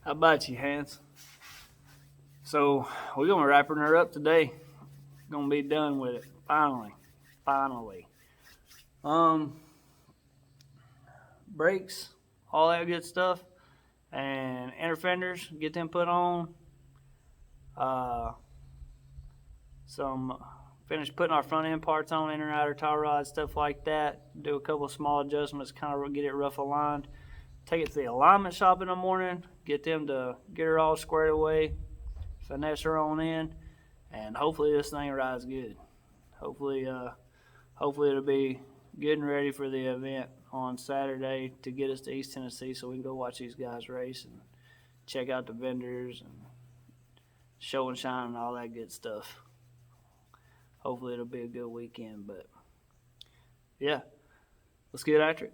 How about you, Hans? So we're gonna wrapping her up today. Gonna be done with it. Finally. Um, Brakes, all that good stuff, and inner fenders, get them put on. Uh, some finish putting our front end parts on, inner and outer tie rods, stuff like that. Do a couple of small adjustments, kind of get it rough aligned. Take it to the alignment shop in the morning. Get them to get her all squared away, finesse her on in, and hopefully this thing rides good. Hopefully it'll be good and ready for the event on Saturday to get us to East Tennessee so we can go watch these guys race and check out the vendors and show and shine and all that good stuff. Hopefully it'll be a good weekend, but yeah, let's get after it.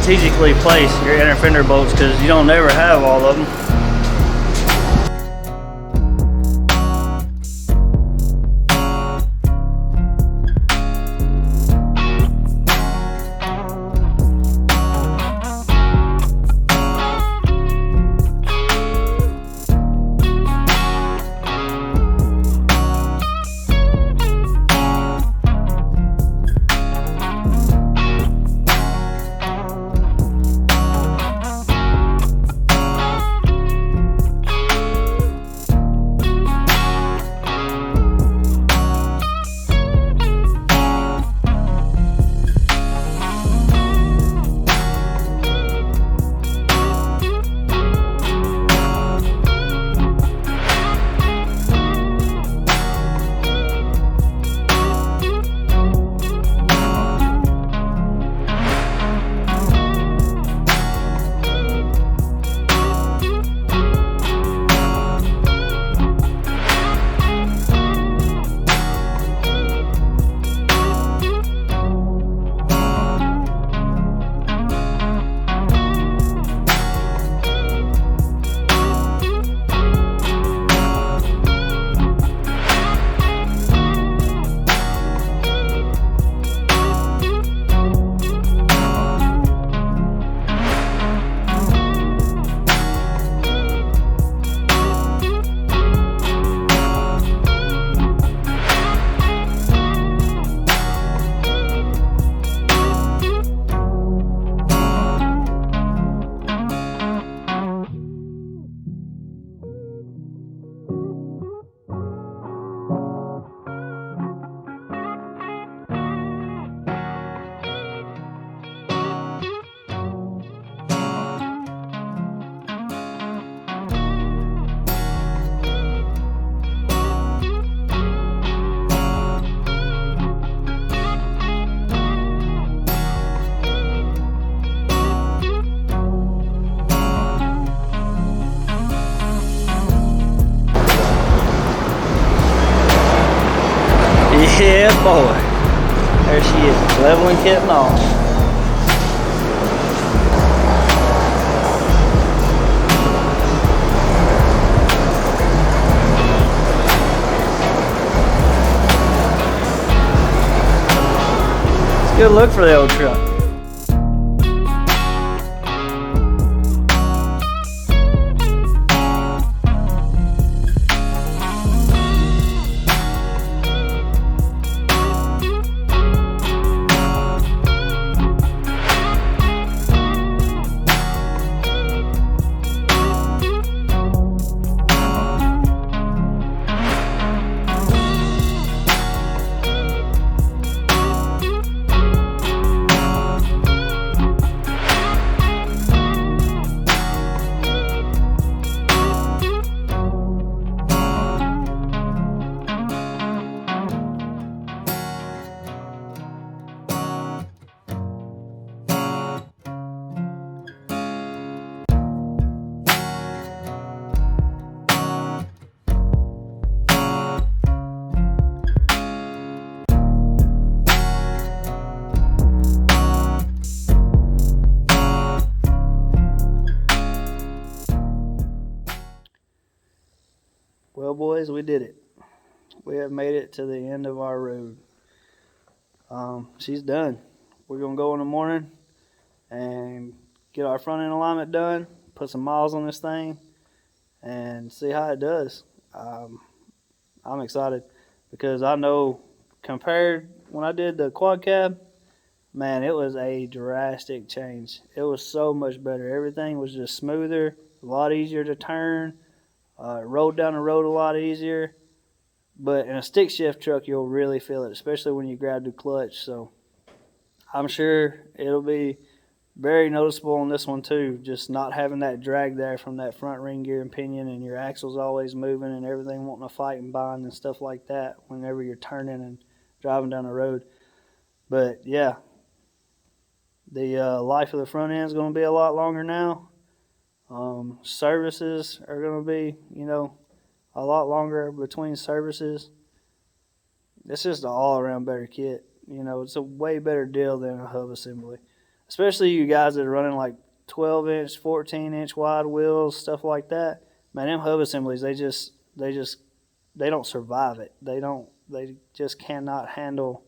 strategically place your inner fender bolts because you don't ever have all of them. Yeah, boy. There she is, leveling kit and all. It's a good look for the old truck. Well, boys, we did it. We have made it to the end of our road. She's done. We're going to go in the morning and get our front end alignment done, put some miles on this thing, and see how it does. I'm excited because I know compared when I did the quad cab, man, it was a drastic change. It was so much better. Everything was just smoother, a lot easier to turn. It rolled down the road a lot easier. But in a stick shift truck, you'll really feel it, especially when you grab the clutch. So I'm sure it'll be very noticeable on this one too, just not having that drag there from that front ring gear and pinion, and your axles always moving and everything wanting to fight and bind and stuff like that whenever you're turning and driving down the road. But yeah, the life of the front end is going to be a lot longer now. Services are going to be, a lot longer between services. It's just an all-around better kit. It's a way better deal than a hub assembly, especially you guys that are running like 12-inch, 14-inch wide wheels, stuff like that. Man, them hub assemblies, they don't survive it. They just cannot handle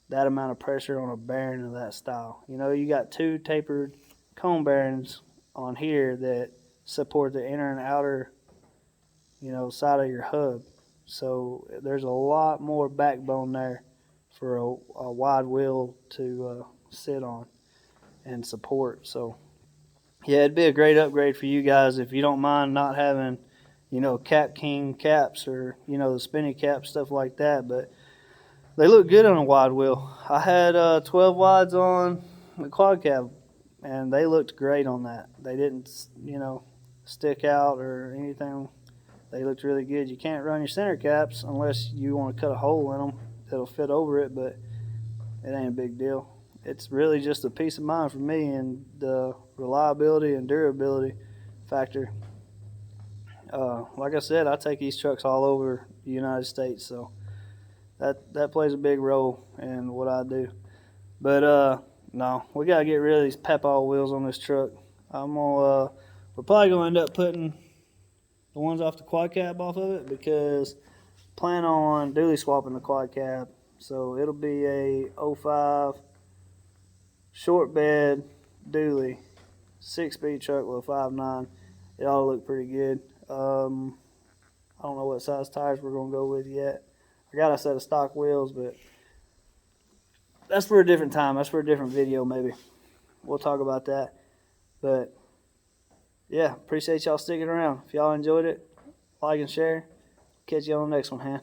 that amount of pressure on a bearing of that style. You know, you got two tapered cone bearings on here that support the inner and outer, side of your hub. So there's a lot more backbone there for a wide wheel to sit on and support. So yeah, it'd be a great upgrade for you guys if you don't mind not having, Cap King caps or, the spinny cap, stuff like that. But they look good on a wide wheel. I had 12 wides on the quad cab, and they looked great on that. They didn't, stick out or anything. They looked really good. You can't run your center caps unless you want to cut a hole in them that'll fit over it, but it ain't a big deal. It's really just a peace of mind for me and the reliability and durability factor. Like I said, I take these trucks all over the United States, so that plays a big role in what I do. But no, we gotta get rid of these Pep-All wheels on this truck. We're probably gonna end up putting the ones off the quad cab off of it because I plan on dually swapping the quad cab. So it'll be a 05 short bed dually 6-speed truck with a 5.9. It ought to look pretty good. I don't know what size tires we're gonna go with yet. I got a set of stock wheels, but that's for a different time. That's for a different video maybe. We'll talk about that. But yeah, appreciate y'all sticking around. If y'all enjoyed it, like and share. Catch you on the next one, man.